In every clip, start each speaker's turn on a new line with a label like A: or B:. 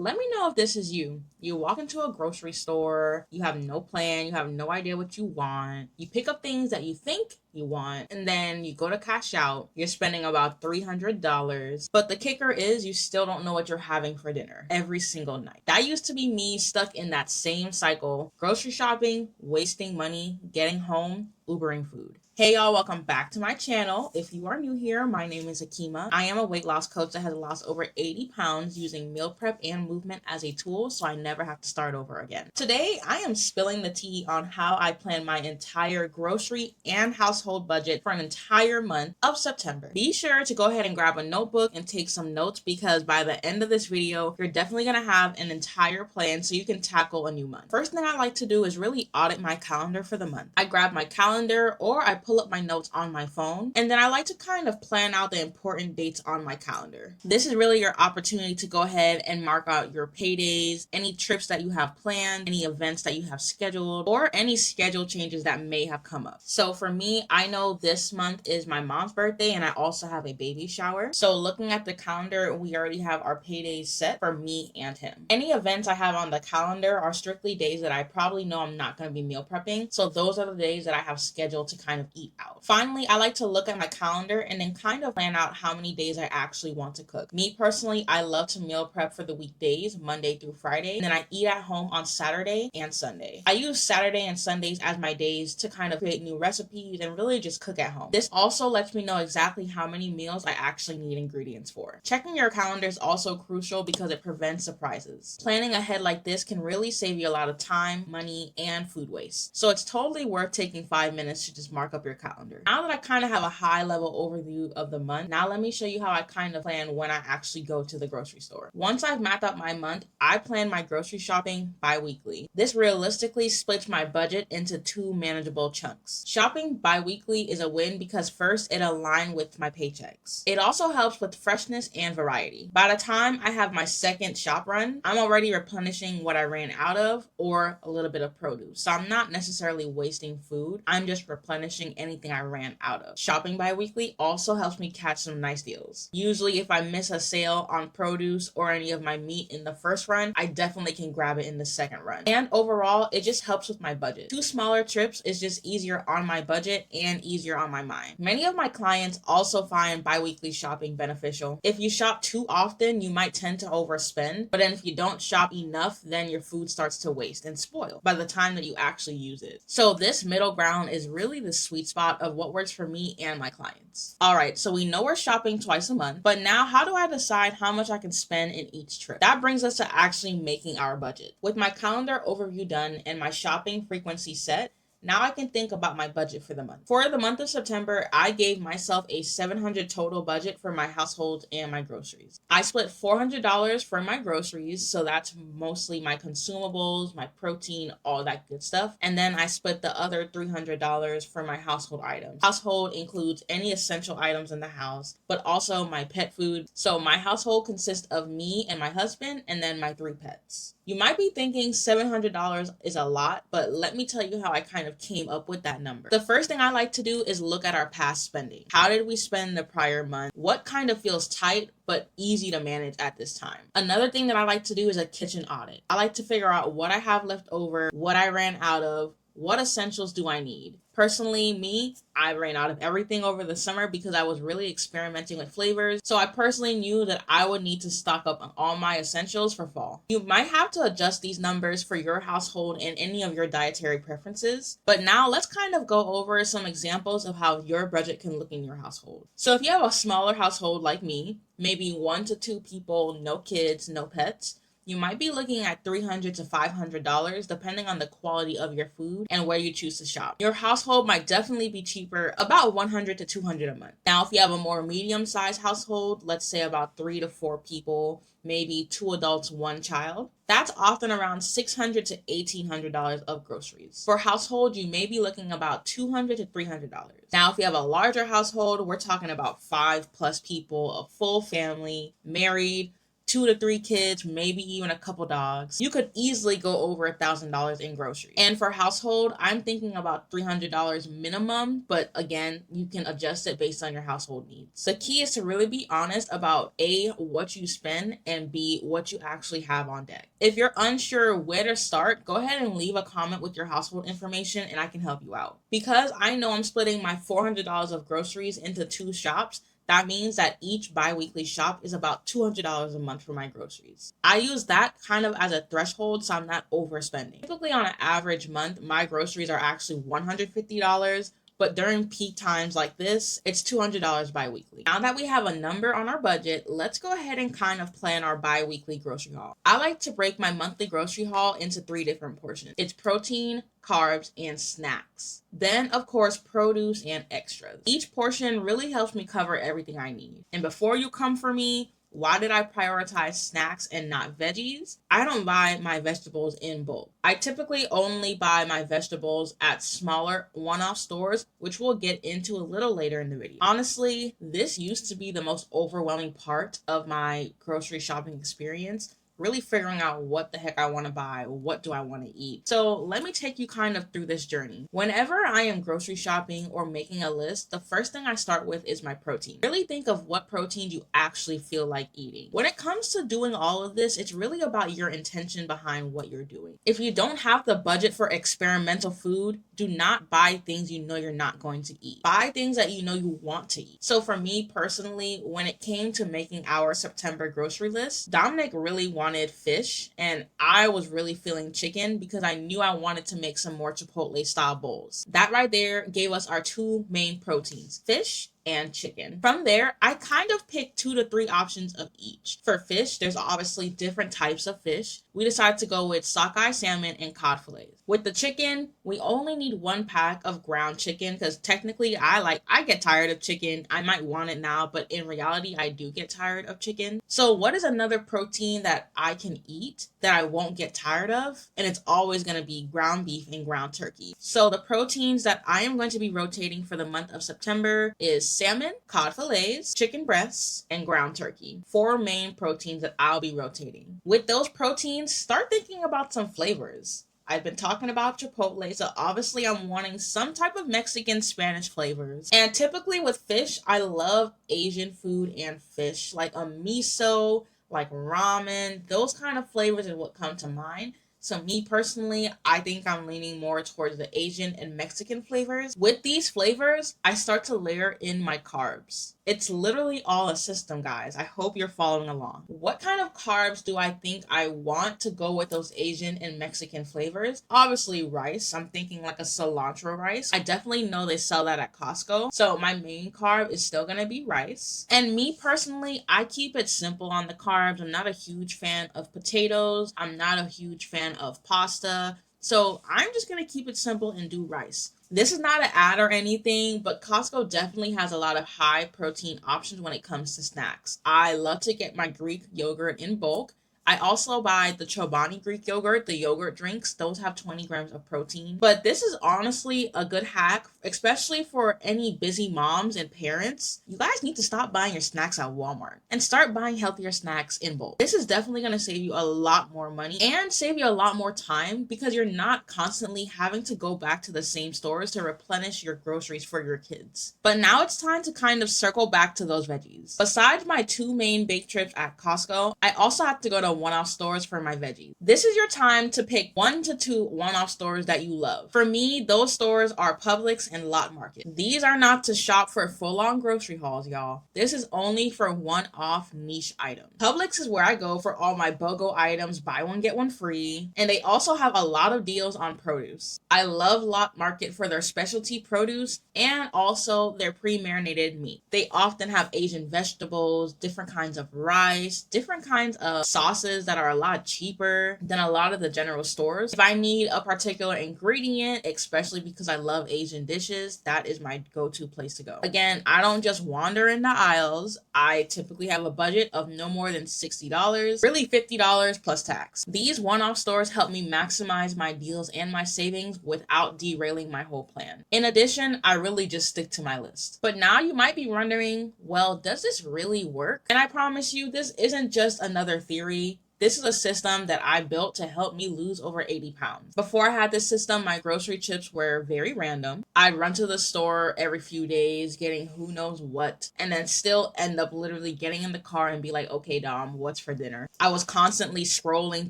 A: Let me know if this is you. You walk into a grocery store, you have no plan, you have no idea what you want. You pick up things that you think you want, and then you go to cash out. You're spending about $300. But the kicker is you still don't know what you're having for dinner every single night. That used to be me stuck in that same cycle: grocery shopping, wasting money, getting home, Ubering food. Hey y'all, welcome back to my channel. If you are new here, my name is Akima. I am a weight loss coach that has lost over 80 pounds using meal prep and movement as a tool, so I never have to start over again. Today, I am spilling the tea on how I plan my entire grocery and household budget for an entire month of September. Be sure to go ahead and grab a notebook and take some notes, because by the end of this video, you're definitely gonna have an entire plan so you can tackle a new month. First thing I like to do is really audit my calendar for the month. I grab my calendar or I pull up my notes on my phone, and then I like to kind of plan out the important dates on my calendar. This is really your opportunity to go ahead and mark out your paydays, any trips that you have planned, any events that you have scheduled, or any schedule changes that may have come up. So for me, I know this month is my mom's birthday and I also have a baby shower. So looking at the calendar, we already have our paydays set for me and him. Any events I have on the calendar are strictly days that I probably know I'm not going to be meal prepping. So those are the days that I have scheduled to kind of eat out. Finally, I like to look at my calendar and then kind of plan out how many days I actually want to cook. Me personally, I love to meal prep for the weekdays, Monday through Friday, and then I eat at home on Saturday and Sunday. I use Saturday and Sundays as my days to kind of create new recipes and really just cook at home. This also lets me know exactly how many meals I actually need ingredients for. Checking your calendar is also crucial because it prevents surprises. Planning ahead like this can really save you a lot of time, money, and food waste. So it's totally worth taking 5 minutes to just mark up your calendar. Now that I kind of have a high level overview of the month, now let me show you how I kind of plan when I actually go to the grocery store. Once I've mapped out my month, I plan my grocery shopping bi-weekly. This realistically splits my budget into 2 manageable chunks. Shopping bi-weekly is a win because first, it aligns with my paychecks. It also helps with freshness and variety. By the time I have my second shop run, I'm already replenishing what I ran out of or a little bit of produce. So I'm not necessarily wasting food. I'm just replenishing anything I ran out of. Shopping bi-weekly also helps me catch some nice deals. Usually if I miss a sale on produce or any of my meat in the first run, I definitely can grab it in the second run. And overall, it just helps with my budget. 2 smaller trips is just easier on my budget and easier on my mind. Many of my clients also find bi-weekly shopping beneficial. If you shop too often, you might tend to overspend, but then if you don't shop enough, then your food starts to waste and spoil by the time that you actually use it. So this middle ground is really the sweet spot of what works for me and my clients. All right, so we know we're shopping twice a month, but now how do I decide how much I can spend in each trip? That brings us to actually making our budget. With my calendar overview done and my shopping frequency set, now I can think about my budget for the month. For the month of September, I gave myself a $700 total budget for my household and my groceries. I split $400 for my groceries, so that's mostly my consumables, my protein, all that good stuff. And then I split the other $300 for my household items. Household includes any essential items in the house, but also my pet food. So my household consists of me and my husband, and then my 3 pets. You might be thinking $700 is a lot, but let me tell you how I kind of came up with that number. The first thing I like to do is look at our past spending. How did we spend the prior month? What kind of feels tight but easy to manage at this time? Another thing that I like to do is a kitchen audit. I like to figure out what I have left over, what I ran out of, what essentials do I need? Personally, me, I ran out of everything over the summer because I was really experimenting with flavors. So I personally knew that I would need to stock up on all my essentials for fall. You might have to adjust these numbers for your household and any of your dietary preferences. But now let's kind of go over some examples of how your budget can look in your household. So if you have a smaller household like me, maybe 1 to 2 people, no kids, no pets, you might be looking at $300 to $500 depending on the quality of your food and where you choose to shop. Your household might definitely be cheaper, about $100 to $200 a month. Now, if you have a more medium-sized household, let's say about 3 to 4 people, maybe 2 adults, 1 child, that's often around $600 to $1,800 of groceries. For household, you may be looking about $200 to $300. Now, if you have a larger household, we're talking about 5+ people, a full family, married, 2 to 3 kids, maybe even a couple dogs, you could easily go over $1,000 in groceries. And for household, I'm thinking about $300 minimum, but again, you can adjust it based on your household needs. The key is to really be honest about A, what you spend, and B, what you actually have on deck. If you're unsure where to start, go ahead and leave a comment with your household information and I can help you out. Because I know I'm splitting my $400 of groceries into 2 shops, that means that each bi-weekly shop is about $200 a month for my groceries. I use that kind of as a threshold so I'm not overspending. Typically on an average month, my groceries are actually $150, but during peak times like this, it's $200 bi-weekly. Now that we have a number on our budget, let's go ahead and kind of plan our bi-weekly grocery haul. I like to break my monthly grocery haul into 3 different portions. It's protein, carbs, and snacks. Then, of course, produce and extras. Each portion really helps me cover everything I need. And before you come for me, why did I prioritize snacks and not veggies? I don't buy my vegetables in bulk. I typically only buy my vegetables at smaller one-off stores, which we'll get into a little later in the video. Honestly, this used to be the most overwhelming part of my grocery shopping experience. Really figuring out what the heck I want to buy, what do I want to eat. So let me take you kind of through this journey. Whenever I am grocery shopping or making a list, the first thing I start with is my protein. Really think of what protein you actually feel like eating. When it comes to doing all of this, it's really about your intention behind what you're doing. If you don't have the budget for experimental food, do not buy things you know you're not going to eat. Buy things that you know you want to eat. So for me personally, when it came to making our September grocery list, Dominic really wanted fish and I was really feeling chicken because I knew I wanted to make some more Chipotle style bowls. That right there gave us our 2 main proteins, fish and chicken. From there, I kind of picked 2 to 3 options of each. For fish, there's obviously different types of fish. We decided to go with sockeye salmon and cod fillets. With the chicken, we only need 1 pack of ground chicken because technically I get tired of chicken. I might want it now, but in reality, I do get tired of chicken. So what is another protein that I can eat that I won't get tired of? And it's always going to be ground beef and ground turkey. So the proteins that I am going to be rotating for the month of September is salmon, cod fillets, chicken breasts, and ground turkey. 4 main proteins that I'll be rotating. With those proteins, start thinking about some flavors. I've been talking about Chipotle, so obviously I'm wanting some type of Mexican Spanish flavors. And typically with fish, I love Asian food and fish, like a miso, like ramen, those kind of flavors is what come to mind. So me personally, I think I'm leaning more towards the Asian and Mexican flavors. With these flavors, I start to layer in my carbs. It's literally all a system, guys. I hope you're following along. What kind of carbs do I think I want to go with those Asian and Mexican flavors? Obviously rice. I'm thinking like a cilantro rice. I definitely know they sell that at Costco. So my main carb is still gonna be rice. And me personally, I keep it simple on the carbs. I'm not a huge fan of potatoes. I'm not a huge fan of pasta. So I'm just gonna keep it simple and do rice. This is not an ad or anything, but Costco definitely has a lot of high protein options when it comes to snacks. I love to get my Greek yogurt in bulk. I also buy the Chobani Greek yogurt, the yogurt drinks. Those have 20 grams of protein. But this is honestly a good hack, especially for any busy moms and parents. You guys need to stop buying your snacks at Walmart and start buying healthier snacks in bulk. This is definitely going to save you a lot more money and save you a lot more time because you're not constantly having to go back to the same stores to replenish your groceries for your kids. But now it's time to kind of circle back to those veggies. Besides my 2 main bake trips at Costco, I also have to go to one-off stores for my veggies. This is your time to pick 1 to 2 one-off stores that you love. For me, those stores are Publix and Lot Market. These are not to shop for full-on grocery hauls, y'all. This is only for one-off niche items. Publix is where I go for all my BOGO items, buy one, get one free. And they also have a lot of deals on produce. I love Lot Market for their specialty produce and also their pre-marinated meat. They often have Asian vegetables, different kinds of rice, different kinds of sauces sauces that are a lot cheaper than a lot of the general stores. If I need a particular ingredient, especially because I love Asian dishes, that is my go-to place to go. Again, I don't just wander in the aisles. I typically have a budget of no more than $60, really $50 plus tax. These one-off stores help me maximize my deals and my savings without derailing my whole plan. In addition, I really just stick to my list. But now you might be wondering, well, does this really work? And I promise you, this isn't just another theory. This is a system that I built to help me lose over 80 pounds. Before I had this system, my grocery trips were very random. I'd run to the store every few days, getting who knows what, and then still end up literally getting in the car and be like, okay, Dom, what's for dinner? I was constantly scrolling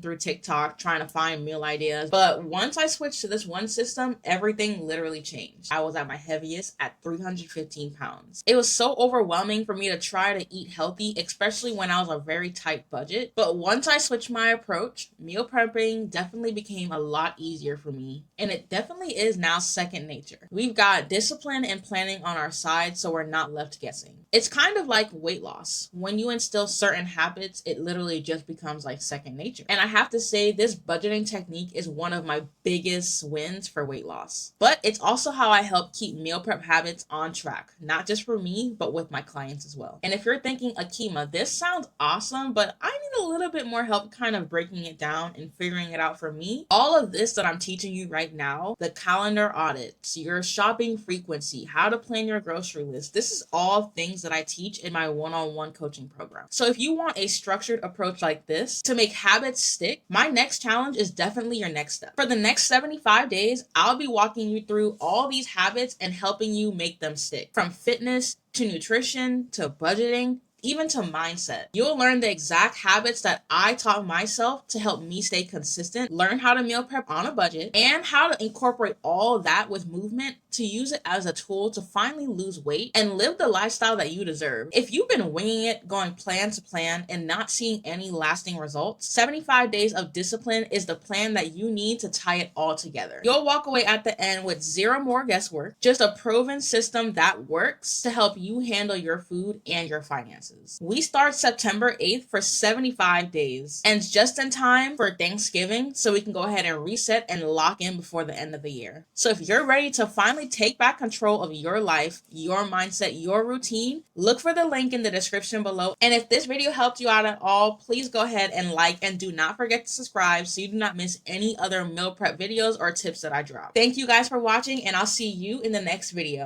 A: through TikTok, trying to find meal ideas. But once I switched to this one system, everything literally changed. I was at my heaviest at 315 pounds. It was so overwhelming for me to try to eat healthy, especially when I was a very tight budget. But once I switched my approach, meal prepping definitely became a lot easier for me, and it definitely is now second nature. We've got discipline and planning on our side, so we're not left guessing. It's kind of like weight loss. When you instill certain habits, it literally just becomes like second nature. And I have to say, this budgeting technique is one of my biggest wins for weight loss. But it's also how I help keep meal prep habits on track, not just for me, but with my clients as well. And if you're thinking, Akima, this sounds awesome, but I need a little bit more help kind of breaking it down and figuring it out for me, all of this that I'm teaching you right now, the calendar audits, your shopping frequency, how to plan your grocery list, this is all things that I teach in my one-on-one coaching program. So if you want a structured approach like this to make habits stick, my next challenge is definitely your next step. For the next 75 days, I'll be walking you through all these habits and helping you make them stick. From fitness to nutrition to budgeting, even to mindset. You'll learn the exact habits that I taught myself to help me stay consistent, learn how to meal prep on a budget, and how to incorporate all that with movement to use it as a tool to finally lose weight and live the lifestyle that you deserve. If you've been winging it, going plan to plan, and not seeing any lasting results, 75 days of discipline is the plan that you need to tie it all together. You'll walk away at the end with zero more guesswork, just a proven system that works to help you handle your food and your finances. We start September 8th for 75 days, and it's just in time for Thanksgiving, so we can go ahead and reset and lock in before the end of the year. So if you're ready to finally take back control of your life, your mindset, your routine, look for the link in the description below. And if this video helped you out at all, please go ahead and like, and do not forget to subscribe so you do not miss any other meal prep videos or tips that I drop. Thank you guys for watching, and I'll see you in the next video.